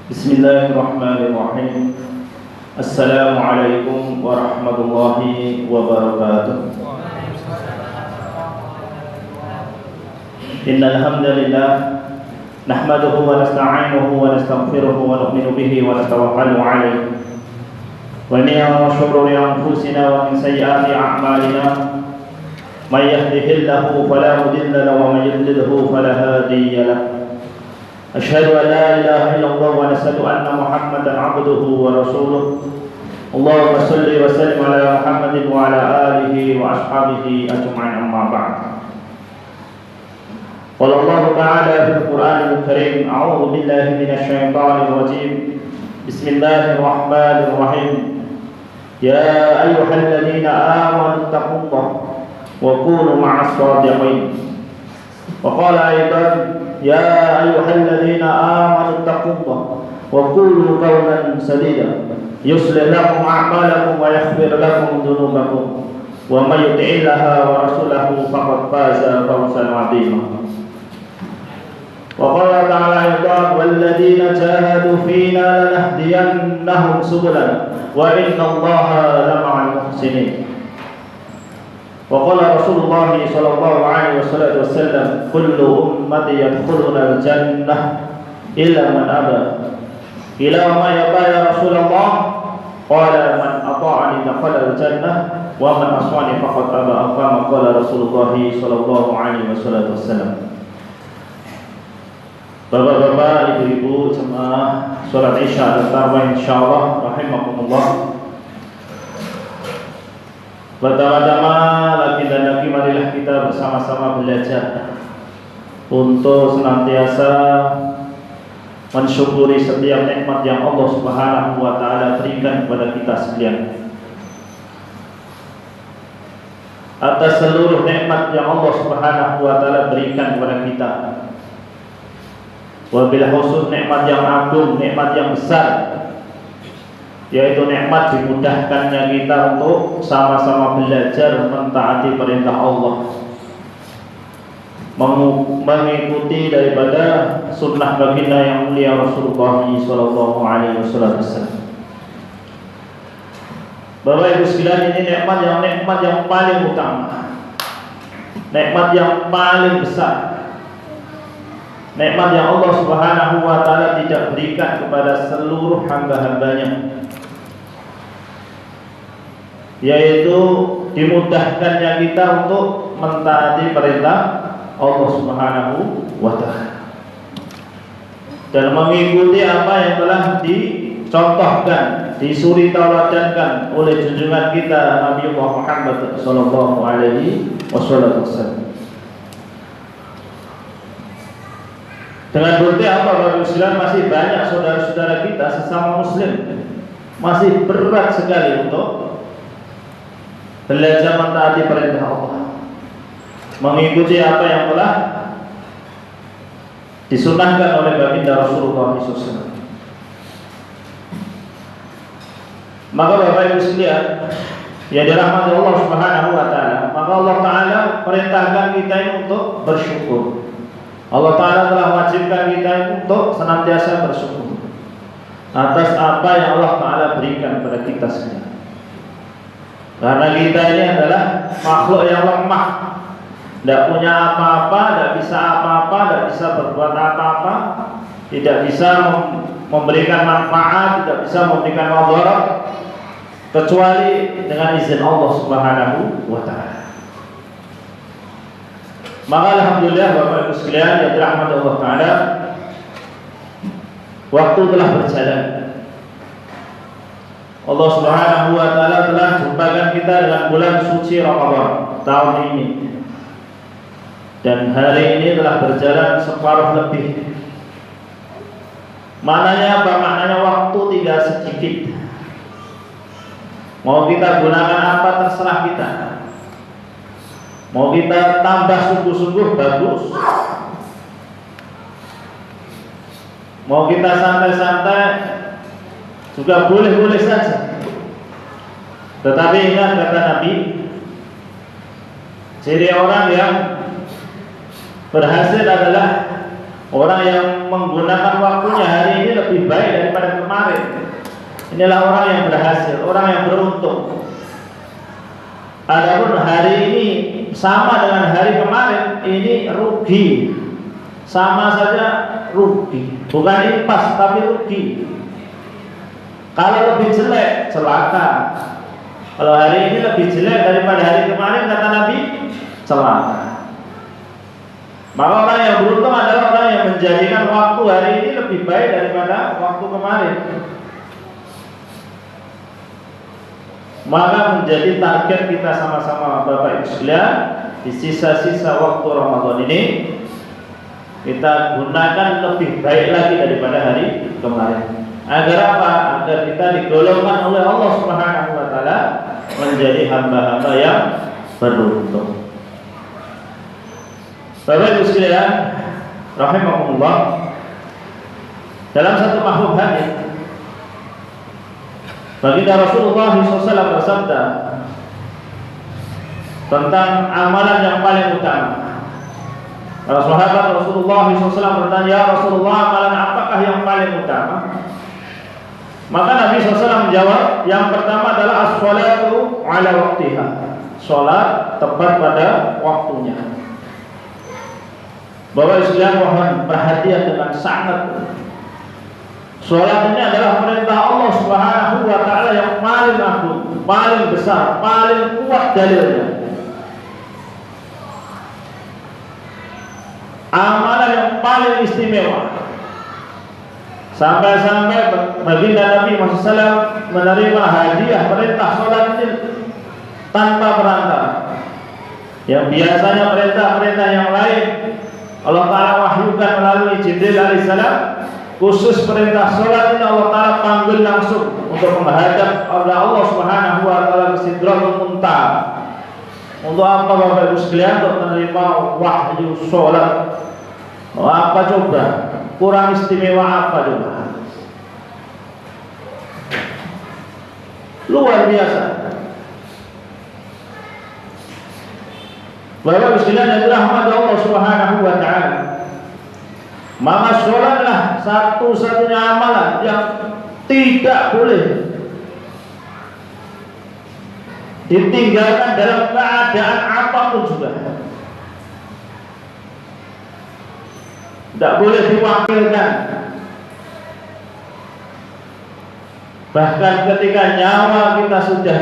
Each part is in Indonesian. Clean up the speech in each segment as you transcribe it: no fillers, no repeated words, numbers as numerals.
Bismillahirrahmanirrahim. Assalamualaikum warahmatullahi wabarakatuh. Innal hamdalillah nahmaduhu wa nasta'inuhu wa nastaghfiruhu wa nu'minu bihi wa natawakkalu 'alaihi. Wa min shururi anfusina wa min sayyiati a'malina. May yahdihillahu fala mudilla lahu wa may yudlilhu fala hadiya lahu. Asyhadu an la ilaha illallah wa asyhadu anna Muhammadan 'abduhu wa rasuluh. Allahumma shalli wa sallim ala Muhammadin wa ala alihi wa ashabihi ajma'in, amma ba'd. Qala Allah ta'ala fil Qur'anil Karim, a'udzu billahi minasy syaithanir rajim. Bismillahirrahmanirrahim. Ya ayyuhalladzina amanu taqullaha wa kunu ma'as shadiqin. Wa qala aidan ya ayyuhalladzina amanu taqullaha wa qulu qawlan sadida yuslih lakum a'malakum wa yaghfir lakum dhunubakum wa may yuti'illaha wa rasulahu faqad faza fawzan 'azima. Wa qala ta'ala aidan walladzina jahadu fina lanahdiyannahum subulana wa innallaha lama'al muhsinin. Wa qala Rasulullah sallallahu alaihi wasallam kullu ummati yadkhuluna al-jannah illa man aba. Ila ma yaba ya Rasulullah? Qala man ata'ani dakhala al-jannah wa man aswani faqad aba. Kama qala Rasulullah sallallahu alaihi wasallam. Bapak-bapak, ibu-ibu, jemaah salat Isya dan tarawih insyaallah rahimakumullah. Pertama-tama lagi dan lagi marilah kita bersama-sama belajar untuk senantiasa mensyukuri setiap nikmat yang Allah Subhanahu wa taala berikan kepada kita sekalian. Atas seluruh nikmat yang Allah Subhanahu wa taala berikan kepada kita, wabil khusus nikmat yang agung, nikmat yang besar, yaitu nikmat dimudahkannya kita untuk sama-sama belajar mentaati perintah Allah, mengikuti daripada sunnah baginda yang mulia Rasulullah sallallahu alaihi wasallam. Bapak Ibu sekalian, ini nikmat yang paling utama, nikmat yang paling besar, nikmat yang Allah Subhanahu wa taala tidak berikan kepada seluruh hamba-hambanya, yaitu dimudahkannya kita untuk mentaati perintah Allah Subhanahu wa taala dan mengikuti apa yang telah dicontohkan, disuri tauladankan oleh junjungan kita Nabi Muhammad sallallahu alaihi wasallam. Dengan bukti apa, Bapak Muslim, masih banyak saudara-saudara kita sesama muslim masih berat sekali untuk belajar mentaati perintah Allah, mengikuti apa yang telah disunahkan oleh baginda Rasulullah SAW. Maka Bapak Ibu sekalian yang dirahmati Allah Subhanahu wa taala, maka Allah taala perintahkan kita untuk bersyukur. Allah taala telah wajibkan kita untuk senantiasa bersyukur atas apa yang Allah taala berikan kepada kita sekalian. Karena kita ini adalah makhluk yang lemah, tidak punya apa-apa, tidak bisa apa-apa, tidak bisa berbuat apa-apa, tidak bisa memberikan manfaat, tidak bisa memberikan mudarat kecuali dengan izin Allah Subhanahu wa taala. Maka alhamdulillah Bapak Ibu sekalian yang dirahmati Allah taala, waktu telah berjalan. Allah Subhanahu wa taala telah jumpakan kita dengan bulan suci Ramadan tahun ini. Dan hari ini telah berjalan separuh lebih. Maknanya apa? Maknanya waktu tinggal sedikit. Mau kita gunakan apa terserah kita. Mau kita tambah sungguh-sungguh bagus, mau kita santai-santai juga boleh-boleh saja. Tetapi ingat kata Nabi, ciri orang yang berhasil adalah Orang yang menggunakan waktunya hari ini lebih baik daripada kemarin, inilah orang yang berhasil, orang yang beruntung. Adapun hari ini sama dengan hari kemarin, ini rugi, sama saja rugi, bukan impas tapi rugi. Kalau lebih jelek, celaka. Kalau hari ini lebih jelek daripada hari kemarin, kata Nabi, celaka. Maka orang yang beruntung adalah orang yang menjadikan waktu hari ini lebih baik daripada waktu kemarin. Maka menjadi target kita sama-sama Bapak Ibu sekalian, di sisa-sisa waktu Ramadan ini kita gunakan lebih baik lagi daripada hari kemarin. Agar apa? Agar kita digolongkan oleh Allah Subhanahu wa taala menjadi hamba-hamba yang beruntung. Bapak Ibu sekalian, rahimakumullah, dalam satu mahfuz hadis baginda Rasulullah SAW bersabda tentang amalan yang paling utama. Para sahabat Rasulullah SAW bertanya, ya Rasulullah, amalan apakah yang paling utama? Maka Nabi SAW menjawab, yang pertama adalah as-salatu ala waktiha, sholat tepat pada waktunya. Bapak sekalian, mohon perhatian dengan sangat. Sholat ini adalah perintah Allah Subhanahu wa taala yang paling agung, paling besar, paling kuat dalilnya. Amalan yang paling istimewa. Sampai-sampai baginda Nabi SAW menerima hadiah perintah sholat ini tanpa perantara. Yang biasanya perintah-perintah yang lain Allah Ta'ala wahyukan melalui Jibril alaihissalam, khusus perintah sholat ini Allah Ta'ala panggil langsung untuk menghadap Allah Subhanahu wa taala ke Sidratul Muntaha. Untuk apa Bapak Ibu sekalian? Untuk menerima wahyu sholat. Apa coba? Kurang istimewa apa coba? Luar biasa. Bapak Ibu sekalian yang dirahmati Allah Subhanahu wa taala, maka sholatlah satu-satunya amalan yang tidak boleh ditinggalkan dalam keadaan apapun juga. Tidak boleh diwakilkan. Bahkan ketika nyawa kita sudah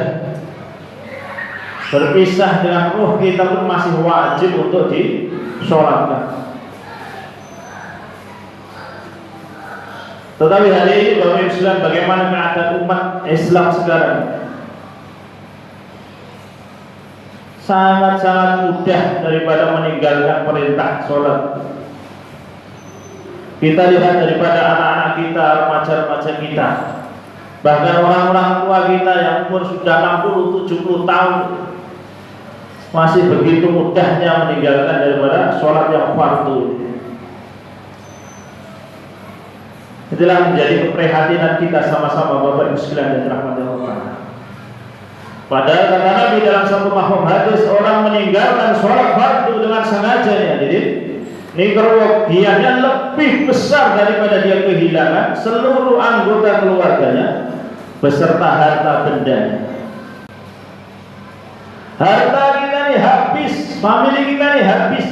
berpisah dengan ruh kita pun masih wajib untuk disolatkan. Tetapi hari ini Bapak Ibu sekalian, bagaimana keadaan umat Islam sekarang? Sangat-sangat mudah daripada meninggalkan perintah sholat. Kita lihat daripada anak-anak kita, remaja-remaja kita, bahkan orang-orang tua kita yang umur sudah 60-70 tahun masih begitu mudahnya meninggalkan daripada sholat yang fardu. Itulah menjadi keprihatinan kita sama-sama Bapak Ibu sekalian dan dirahmati Allah. Padahal kata Nabi dalam satu mahfuz hadis, orang meninggalkan sholat fardu dengan sengajanya, jadi ini kerugiannya lebih besar daripada dia kehilangan seluruh anggota keluarganya beserta harta bendanya. Harta kita ini habis, famili kita ini habis.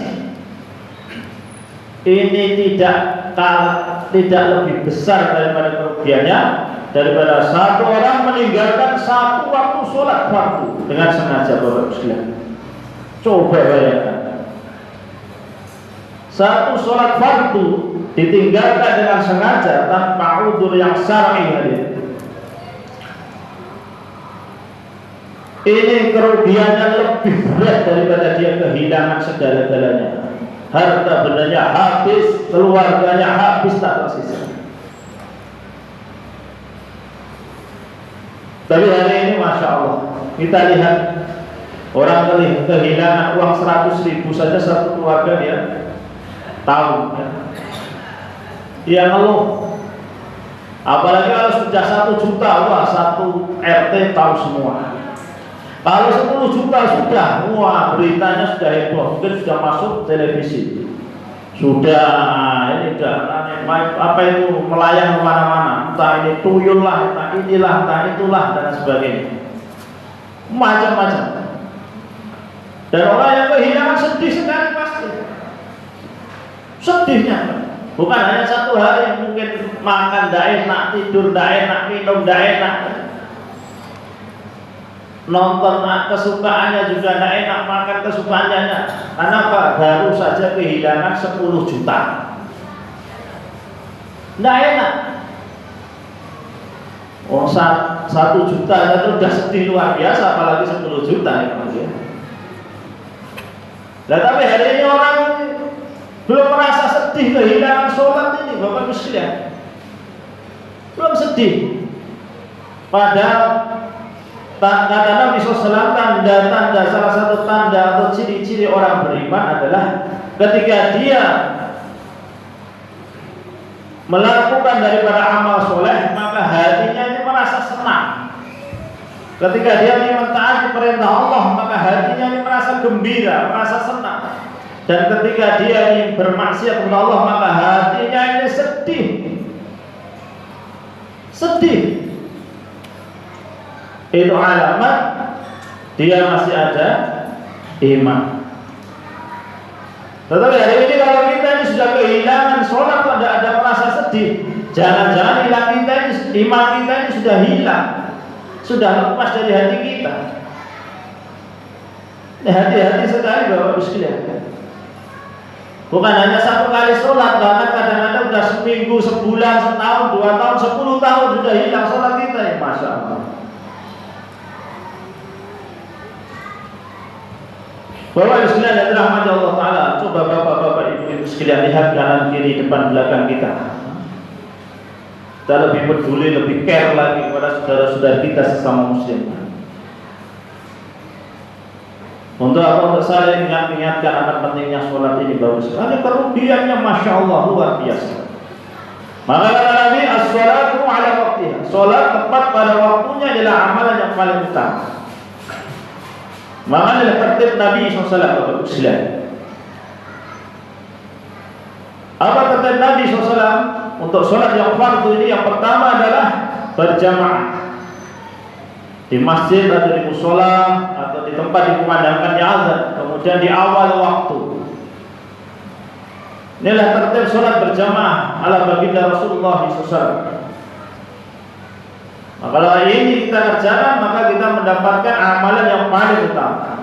Ini tidak lebih besar daripada kerugiannya daripada satu orang meninggalkan satu waktu sholat fardu dengan sengaja. Bapak sekalian, coba bayangkan, satu sholat fardu ditinggalkan dengan sengaja tanpa udzur yang syar'i hadir. Ini kerugiannya lebih berat daripada dia kehilangan segala-galanya. Harta bendanya habis, keluarganya habis, tak tersisa. Tapi hari ini Masya Allah, kita lihat orang kehilangan uang 100.000 saja satu keluarga dia tahu. Ya Allah, apalagi kalau sudah 1 juta, wah satu RT tahu semua. Kalau 10 juta sudah, wah beritanya sudah heboh, mungkin sudah masuk televisi. sudah ini apa itu melayang kemana-mana, entah ini tuyul lah, entah inilah, entah itulah dan sebagainya, macam-macam. Dan orang yang kehilangan sedih sekali pasti, sedihnya bukan hanya satu hari, mungkin makan tidak enak, tidur tidak enak, minum tidak enak, nonton kesukaannya juga tidak enak, makan kesukaannya. Karena apa? Baru saja kehilangan 10 juta, tidak enak. Oh, 1 juta itu sudah sedih luar biasa, apalagi 10 juta ya. Nah, tapi hari ini orang belum merasa sedih kehilangan sholat ini, Bapak Ibu sekalian. Belum sedih. Padahal kata Nabi SAW, tanda-tanda, salah satu tanda atau ciri-ciri orang beriman adalah ketika dia melakukan daripada amal soleh, maka hatinya ini merasa senang. Ketika dia mentaati perintah Allah, maka hatinya ini merasa gembira, merasa senang. Dan ketika dia ini bermaksiat kepada Allah, maka hatinya ini sedih. Sedih. Itu alamat dia masih ada iman. Tetapi hari ini kalau kita ini sudah kehilangan sholat, tidak ada merasa sedih, jangan-jangan hilang kita ini, iman kita ini sudah hilang, sudah lepas dari hati kita. Hati-hati sekali Bapak Ibu sekalian. Bukan hanya 1 kali sholat, bahkan kadang-kadang sudah seminggu, sebulan, setahun, 2 tahun, 10 tahun sudah hilang sholat kita ya, Masya Allah. Bapak Ibu sekalian yang dirahmati Allah Ta'ala, coba Bapak-bapak Ibu sekalian lihat kanan kiri depan belakang kita. Kita lebih peduli, lebih care lagi kepada saudara-saudara kita sesama muslim. Untuk apa? Untuk saling mengingatkan akan pentingnya sholat ini bagus. Ada kerugiannya Masya Allah luar biasa. Maka kata Nabi, as-sholatu ala waktiha. Sholat tepat pada waktunya adalah amalan yang paling utama. Maka adalah tertib Nabi SAW. Apa tertib Nabi SAW untuk sholat yang fardu ini? Yang pertama adalah berjamaah di masjid atau di musola atau di tempat dikumandangkannya azan, kemudian di awal waktu. Inilah tertib sholat berjamaah ala baginda Rasulullah SAW. Nah, kalau ini kita kerjakan, maka kita mendapatkan amalan yang paling utama.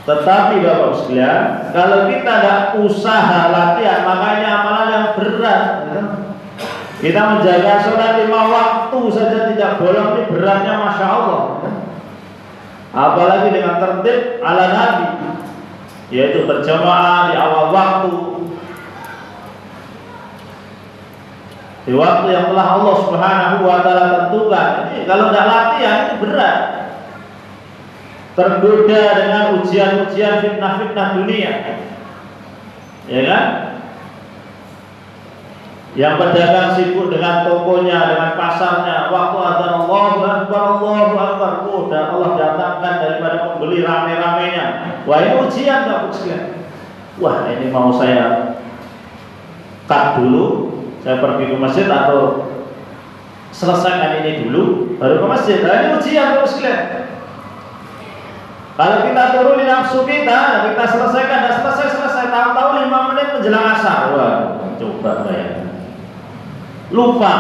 Tetapi Bapak sekalian, kalau kita tidak usaha latihan, makanya amalan yang berat. Kita menjaga sholat 5 waktu saja tidak bolong, ini beratnya Masya Allah. Apalagi dengan tertib ala Nabi, yaitu berjamaah di awal waktu, di waktu yang telah Allah Subhanahu wa Ta'ala tentukan. Ini kalau tidak latihan itu berat. Tergoda dengan ujian-ujian, fitnah-fitnah dunia, ya kan? Yang pedagang sibuk dengan tokonya, dengan pasarnya, waktu azan Allahu Akbar, Allahu Akbar, dan Allah datangkan daripada pembeli rame-ramenya. Wah, ini ujian Bapak sekalian. Wah, ini mau saya cut dulu, saya pergi ke masjid atau selesaikan ini dulu baru ke masjid. Nah, ini ujian Bapak sekalian. Kalau kita turunin nafsu kita selesaikan, dan selesai tahu-tahu 5 menit menjelang asar. Wah, coba bayangkan. Lupa.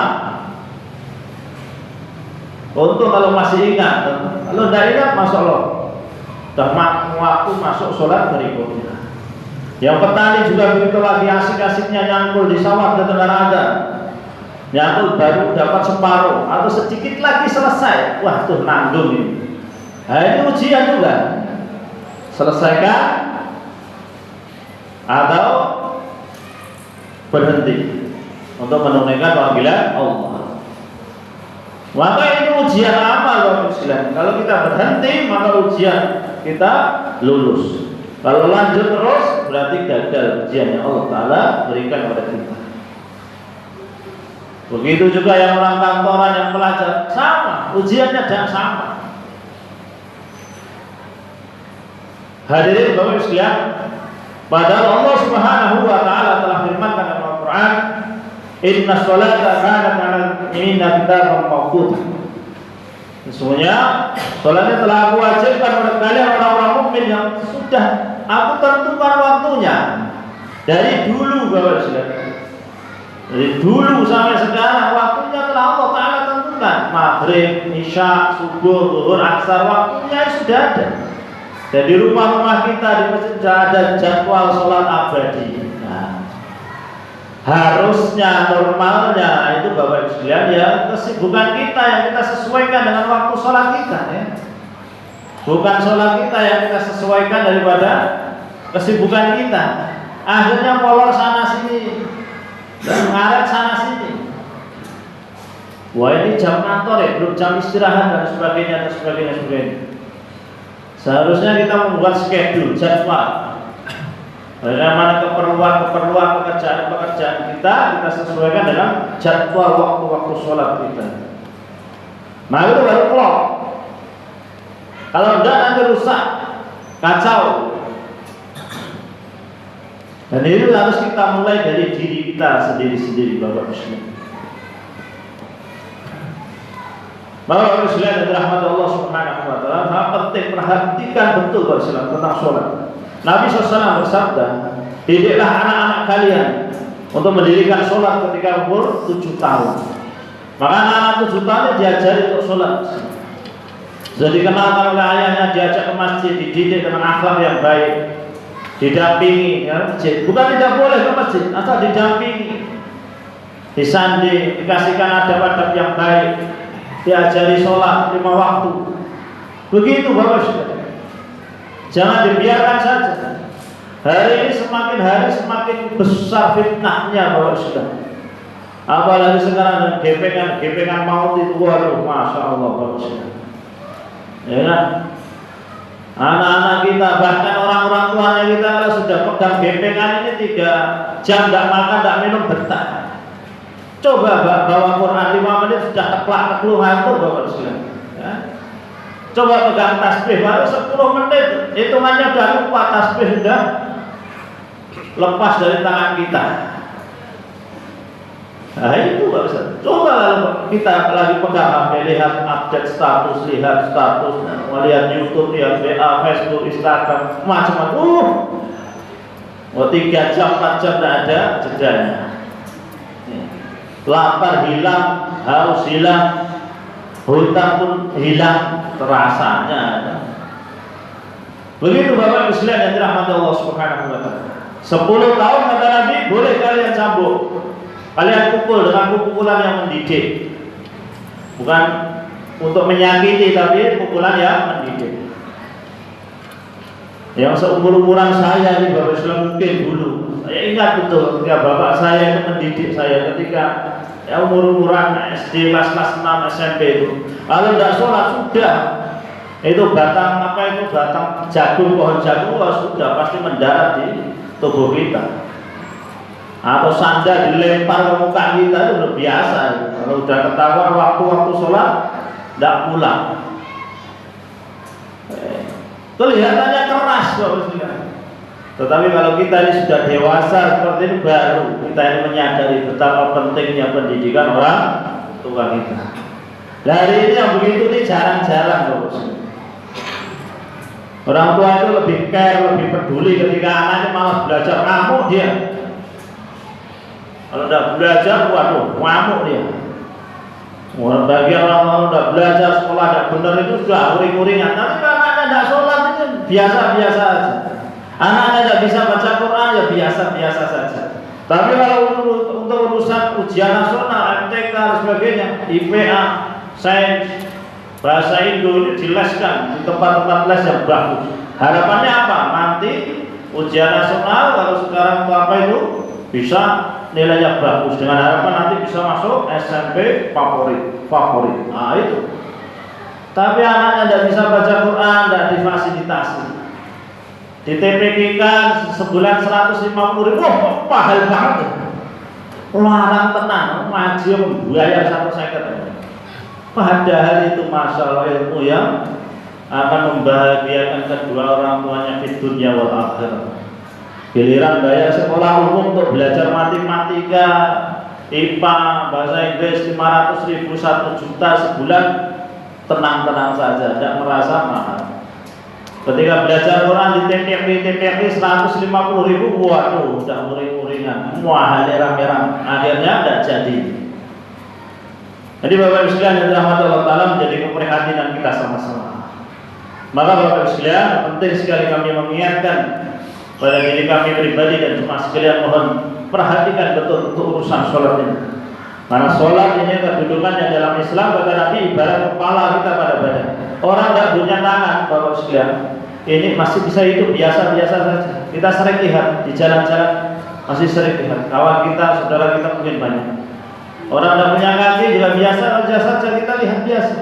Untuk kalau masih ingat, kalau tidak ingat, Masya Allah, sudah waktu masuk sholat berikutnya. Yang petani juga begitu lagi asik-asiknya nyangkul di sawah dan ada, nyangkul baru dapat separuh atau sedikit lagi selesai. Wah, tuh nanggung ini. Nah, ini ujian juga. Selesaikan atau berhenti untuk menunaikan panggilan Allah. Maka ini ujian amal Bapak sekalian. Kalau kita berhenti, maka ujian kita lulus. Kalau lanjut terus, berarti gagal ujian yang Allah Ta'ala berikan kepada kita. Begitu juga yang orang kantoran, yang pelajar, sama, ujiannya tidak sama. Hadirin Bapak sekalian, Padahal Allah Subhanahu wa taala telah firmankan dalam Al-Qur'an, "Inna sholata kanat 'alal mu'minina kitaban mawquta." Sesungguhnya salatnya telah aku wajibkan pada kalian orang-orang mukmin yang sudah aku tentukan waktunya dari dulu, Bapak Saudara. Dari dulu sampai sekarang waktunya telah Allah Ta'ala tentukan. Maghrib, Isya, Subuh, Zuhur, Asar, waktunya sudah ada. Dan di rumah-rumah kita di masjid sudah ada jadwal sholat abadi. Nah, harusnya normalnya itu Bapak Ibu sekalian ya kesibukan kita yang kita sesuaikan dengan waktu sholat kita ya. Bukan sholat kita yang kita sesuaikan daripada kesibukan kita. Akhirnya molor sana sini dan ngaret sana sini. Wah, ini jam kantor ya, belum jam istirahat dan sebagainya dan sebagainya, sebagainya. Seharusnya kita membuat schedule, jadwal. Bagaimana keperluan pekerjaan kita sesuaikan dengan jadwal waktu-waktu sholat kita. Nah itu baru klop. Kalau enggak nanti rusak, kacau. Dan itu harus kita mulai dari diri kita sendiri-sendiri, Bapak Muslim. Bapak Muslim dan rahmat Allah Subhanahu wa taala, sangat penting perhatikan betul Bapak Muslim tentang sholat. Nabi SAW bersabda, didiklah anak-anak kalian untuk mendirikan sholat ketika umur 7 tahun. Maka anak-anak 7 tahun diajari untuk sholat. Jadi dikenalkan oleh ayahnya, diajak ke masjid, dididik dengan akhlak yang baik, didampingi ya, masjid. Bukan tidak boleh ke masjid, asal didampingi, disanding, dikasihkan adab-adab yang baik, diajari sholat 5 waktu. Begitu Bapak Saudara. Jangan dibiarkan saja. Hari ini semakin hari semakin besar fitnahnya Bapak Saudara. Apalagi sekarang gepengan maut itu, waduh, masya Allah Bapak Saudara. Ya kan? Anak-anak kita, bahkan orang-orang tuanya kita kalau sudah pegang gepengan ini 3 jam tidak makan, tidak minum, betah. Coba bawa Quran 5 menit sudah teklak-tekluk ngantuk Bapak Saudara. Ya. Coba pegang tasbih baru 10 menit, hitungannya sudah lupa, tasbih sudah lepas dari tangan kita. Nah itu Bapak Saudara. Coba kita lagi pegang HP, lihat update status, lihat status, lihat YouTube, lihat WA, Facebook, Instagram, macam-macam. 3 jam, 4 jam tidak ada jedanya. Lapar hilang, haus hilang, hutang pun hilang terasanya. Begitu Bapak Ibu sekalian yang dirahmati Allah Subhanahu wa taala. 10 tahun kata Nabi, boleh kalian cambuk. Kalian pukul dengan pukulan yang mendidik. Bukan untuk menyakiti, tapi pukulan yang mendidik. Yang seumur-umuran saya ini Bapak Islam mungkin dulu, saya ingat betul ketika bapak saya itu mendidik saya ketika ya umur-umuran SD kelas 6 SMP itu. Kalau tidak sholat sudah itu batang jagung, pohon jagung sudah pasti mendarat di tubuh kita. Atau sandal dilempar ke muka kita itu udah biasa. Kalau udah ketahuan waktu-waktu sholat tidak pulang. Kelihatannya keras tetapi kalau kita ini sudah dewasa seperti ini, baru kita ini menyadari betapa pentingnya pendidikan orang tua kita. Nah, hari ini yang begitu ini jarang-jarang orang tua itu lebih care, lebih peduli ketika anaknya malah belajar ngamuk dia. Kalau tidak belajar, waduh, ngamuk dia. Bagian orang tidak belajar, sekolah tidak benar itu sudah uring-uringan. Tapi kalau anaknya tidak sholat itu biasa-biasa saja. Anaknya tidak bisa baca Quran ya biasa-biasa saja. Tapi kalau untuk urusan ujian nasional, MTK dan sebagainya, IPA, sains, bahasa Indo ini dileskan di tempat-tempat les yang bagus. Harapannya apa? Nanti ujian nasional kalau sekarang apa itu bisa nilainya bagus, dengan harapan nanti bisa masuk SMP favorit. Nah itu. Tapi anaknya tidak bisa baca Quran, tidak difasilitasi. Di TPK kan sebulan 150.000, mahal banget. Larang tenang, ngaji membayar 150. Padahal itu masalah ilmu yang akan membahagiakan kedua orang tuanya di dunia wal akhirah. Giliran bayar sekolah umum untuk belajar matematika, IPA, bahasa Inggris 500.000, 1 juta sebulan, tenang-tenang saja, tidak merasa mahal. Ketika belajar Quran di TPP 150.000, waduh, udah muring-muringan, mahal merah-merah, akhirnya tidak jadi. Jadi Bapak Ibu sekalian yang dirahmati Allah Ta'ala, menjadi keprihatinan kita sama-sama. Maka Bapak Ibu sekalian, penting sekali kami mengingatkan pada diri kami pribadi dan jemaah sekalian, mohon perhatikan betul untuk urusan sholat ini. Karena sholat ini kedudukannya dalam Islam, kata Nabi, ibarat kepala kita pada badan. Orang tidak punya tangan, Bapak sekalian, ini masih bisa hidup biasa-biasa saja. Kita sering lihat di jalan-jalan, masih sering lihat kawan kita, saudara kita mungkin banyak. Orang tidak punya kaki juga biasa saja kita lihat biasa.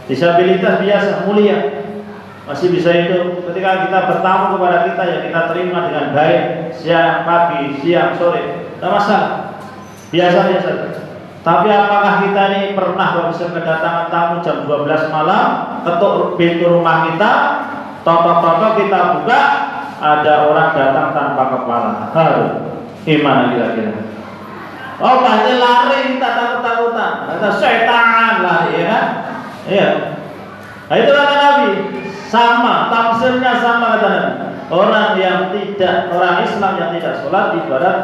Disabilitas biasa, mulia, masih bisa hidup. Ketika kita bertamu kepada kita, ya kita terima dengan baik, siang, pagi, siang, sore, tidak masalah, biasa-biasa. Tapi apakah kita ini pernah bisa kedatangan tamu jam 12 malam, ketuk pintu rumah kita, totok-totok kita buka, ada orang datang tanpa kepala? Gimana kira-kira? Oh, pasti lari, kita takut-takutan, kata setan lari, ya kan? Iya. Nah, itu kata Nabi, sama, tafsirnya sama kata Nabi. Orang Islam yang tidak sholat ibarat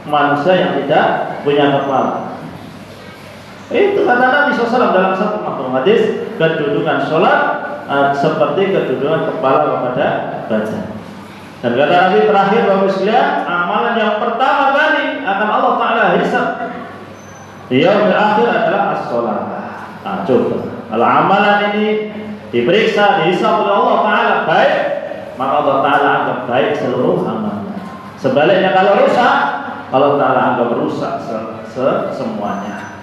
manusia yang tidak punya kepala. Itu kata Nabi SAW dalam satu makhluk hadis, kedudukan sholat seperti kedudukan kepala kepada badan. Dan kata Nabi terakhir, Bapak sekalian, amalan yang pertama kali akan Allah Ta'ala hisab di yaumil akhir adalah as-sholat. Nah, coba, kalau amalan ini diperiksa, dihisab oleh Allah Ta'ala baik, maka Allah Ta'ala anggap baik seluruh amalan. Sebaliknya kalau rusak, Allah Ta'ala anggap rusak semuanya.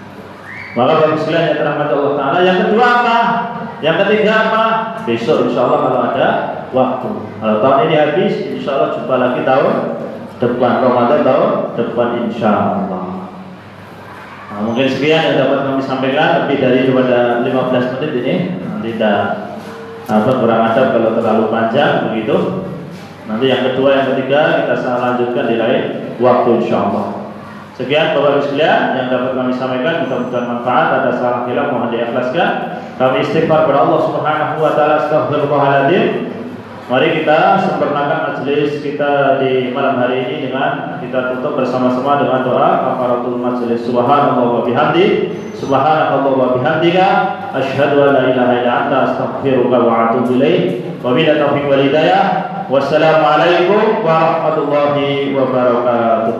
Maka Bapak sekalian yang dirahmati Allah Ta'ala, yang kedua apa? Yang ketiga apa? Besok insya Allah kalau ada waktu. Kalau tahun ini habis, insya Allah jumpa lagi tahun depan, Ramadan tahun depan insya Allah. Nah, mungkin sekian yang dapat kami sampaikan, lebih dari daripada 15 menit ini. Tidak kurang adab kalau terlalu panjang begitu. Nanti yang kedua, yang ketiga kita lanjutkan di lain waktu insya Allah. Sekian Bapak Ibu sekalian yang dapat kami sampaikan, mudah-mudahan manfaat. Ada salah hilaf mohon diikhlaskan. Kami istighfar kepada Allah Subhanahu wa taala. Astaghfirullahaladzim. Mari kita sempurnakan majelis kita di malam hari ini dengan kita tutup bersama-sama dengan doa kafaratul majelis. Subhanallah wa bihamdi, subhanallah wa bihamdika, asyhadu an la ilaha illa anta, astaghfiruka wa atubu ilaik. Wa billahi taufiq wal hidayah. Wassalamualaikum warahmatullahi wabarakatuh.